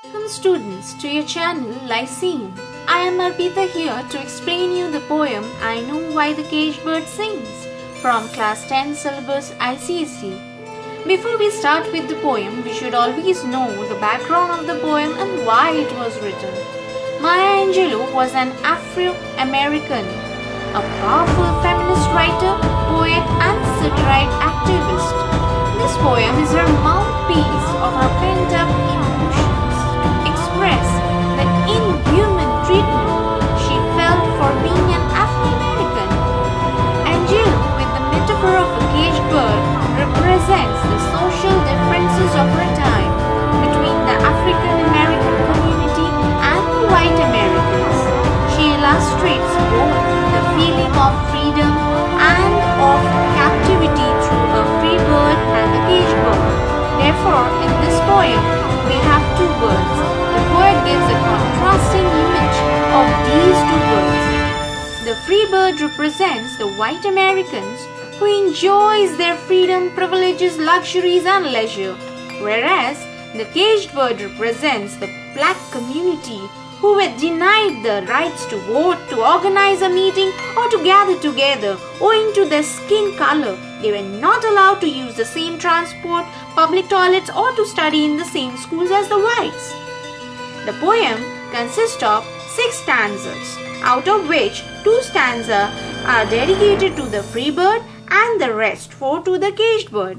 Welcome students to your channel ICSE. I am Arpita here to explain you the poem I Know Why the Caged Bird Sings from class 10 syllabus ICSE. Before we start with the poem, we should always know the background of the poem and why it was written. Maya Angelou was an Afro-American, a powerful feminist writer, poet and satirite activist. This poem is her mouthpiece of her pent-up emotions to express the inhuman treatment she felt for being an Afro-American. Angelou, with the metaphor of a caged bird, represents the social differences of her time between the African-American community and the white Americans. She illustrates both the feeling of freedom and of captivity through a free bird and a caged bird. Therefore, in this poem, we have two birds. The poet gives a contrasting image of these two birds. The free bird represents the white Americans who enjoys their freedom, privileges, luxuries and leisure, whereas the caged bird represents the black community who were denied the rights to vote, to organize a meeting or to gather together owing to their skin color. They were not allowed to use the same transport, public toilets or to study in the same schools as the whites. The poem consists of 6 stanzas, out of which 2 stanzas are dedicated to the free bird and the rest 4 to the caged bird.